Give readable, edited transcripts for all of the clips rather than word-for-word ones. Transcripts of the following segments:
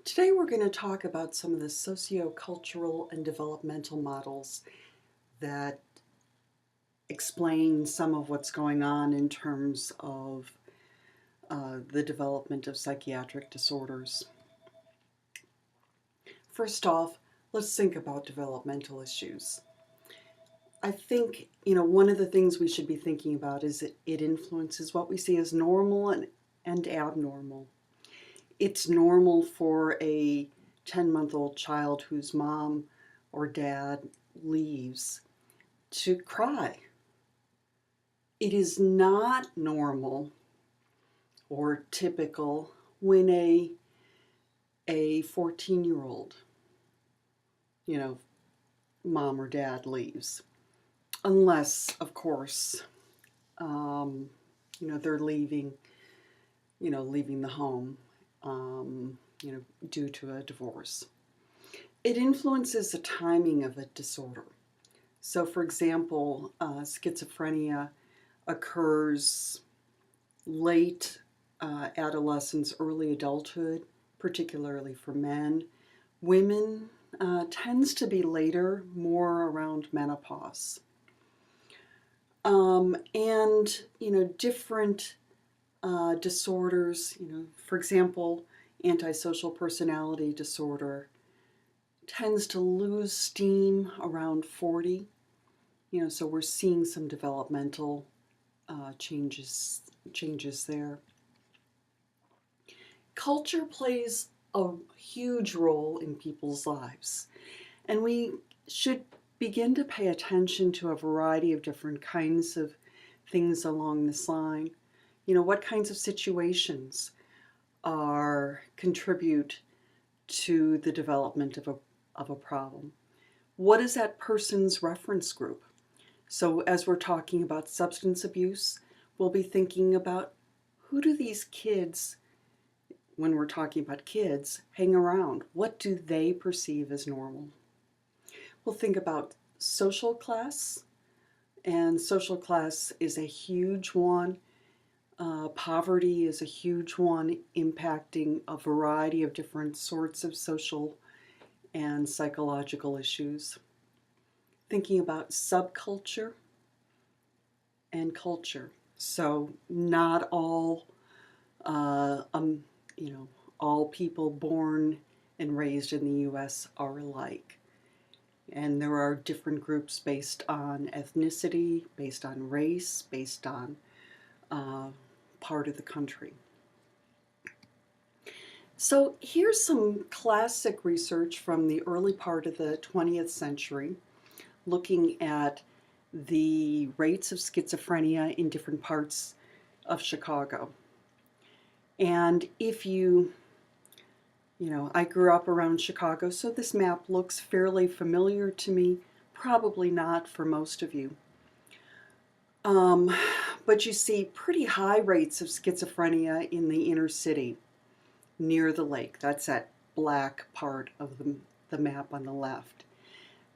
Today we're going to talk about some of the sociocultural and developmental models that explain some of what's going on in terms of the development of psychiatric disorders. First off, let's think about developmental issues. I think, one of the things we should be thinking about is that it influences what we see as normal and abnormal. It's normal for a 10-month-old child whose mom or dad leaves to cry. It is not normal or typical when a 14-year-old, mom or dad leaves. Unless, of course, they're leaving the home, due to a divorce. It influences the timing of a disorder. So, for example, schizophrenia occurs late adolescence, early adulthood, particularly for men. Women tends to be later, more around menopause. Different disorders, for example, antisocial personality disorder tends to lose steam around 40. So we're seeing some developmental changes there. Culture plays a huge role in people's lives, and we should begin to pay attention to a variety of different kinds of things along this line. What kinds of situations contribute to the development of a problem? What is that person's reference group? So as we're talking about substance abuse, we'll be thinking about who do these kids, when we're talking about kids, hang around? What do they perceive as normal? We'll think about social class, and social class is a huge one. Poverty is a huge one, impacting a variety of different sorts of social and psychological issues. Thinking about subculture and culture. So not all, all people born and raised in the U.S. are alike. And there are different groups based on ethnicity, based on race, based on part of the country. So here's some classic research from the early part of the 20th century, looking at the rates of schizophrenia in different parts of Chicago. And if I grew up around Chicago, so this map looks fairly familiar to me, probably not for most of you. But you see pretty high rates of schizophrenia in the inner city, near the lake. That's that black part of the map on the left.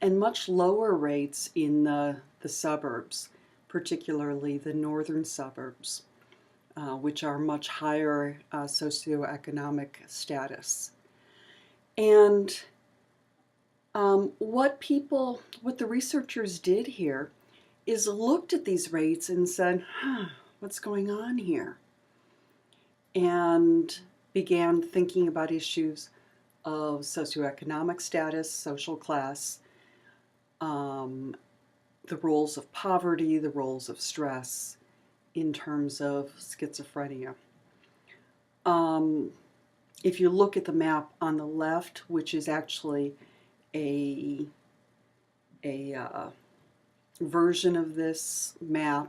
And much lower rates in the suburbs, particularly the northern suburbs, which are much higher socioeconomic status. And what the researchers did here is looked at these rates and said, what's going on here? And began thinking about issues of socioeconomic status, social class, the roles of poverty, the roles of stress in terms of schizophrenia. If you look at the map on the left, which is actually a version of this map,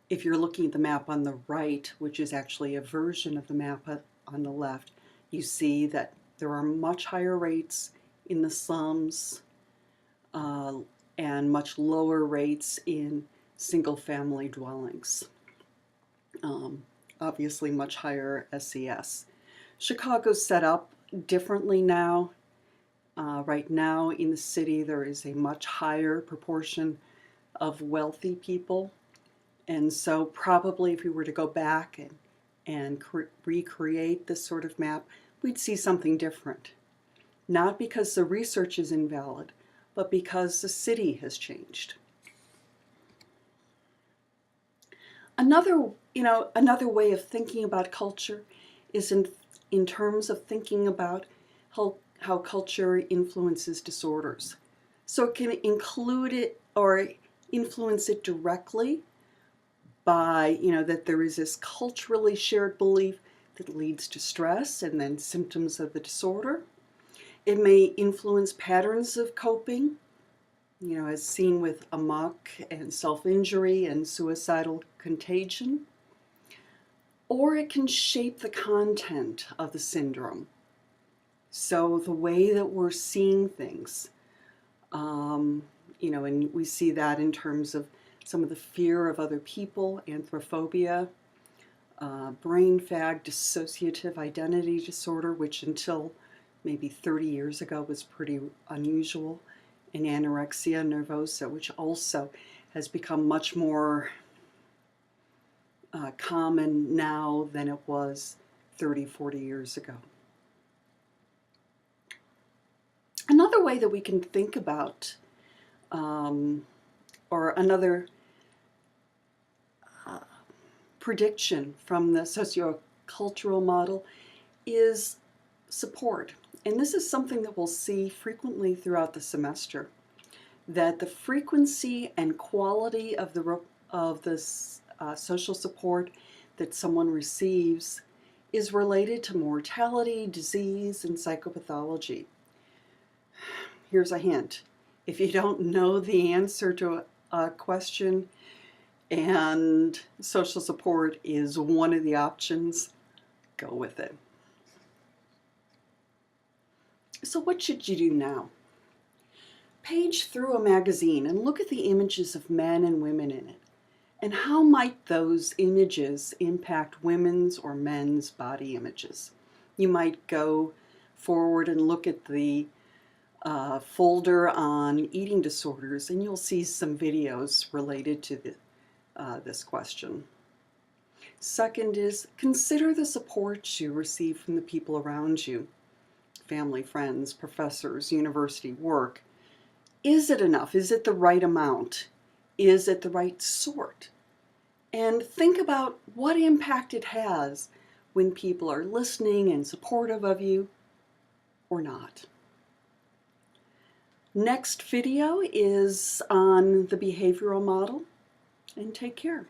if you're looking at the map on the right, which is actually a version of the map on the left, you see that there are much higher rates in the slums and much lower rates in single-family dwellings. Obviously much higher SES. Chicago's set up differently now. Right now in the city there is a much higher proportion of wealthy people, and so probably if we were to go back and and recreate this sort of map, we'd see something different. Not because the research is invalid, but because the city has changed. Another way of thinking about culture is in terms of thinking about how culture influences disorders. So it can include it or influence it directly by, that there is this culturally shared belief that leads to stress and then symptoms of the disorder. It may influence patterns of coping, as seen with amok and self-injury and suicidal contagion. Or it can shape the content of the syndrome. So the way that we're seeing things, and we see that in terms of some of the fear of other people, anthrophobia, brain fag, dissociative identity disorder, which until maybe 30 years ago was pretty unusual, and anorexia nervosa, which also has become much more common now than it was 30, 40 years ago. Another way that we can think about, or another prediction from the sociocultural model, is support. And this is something that we'll see frequently throughout the semester, that the frequency and quality of the social support that someone receives is related to mortality, disease, and psychopathology. Here's a hint. If you don't know the answer to a question and social support is one of the options, go with it. So what should you do now? Page through a magazine and look at the images of men and women in it. And how might those images impact women's or men's body images? You might go forward and look at the folder on eating disorders, and you'll see some videos related to this question. Second is, consider the support you receive from the people around you. Family, friends, professors, university, work. Is it enough? Is it the right amount? Is it the right sort? And think about what impact it has when people are listening and supportive of you or not. Next video is on the behavioral model, and take care.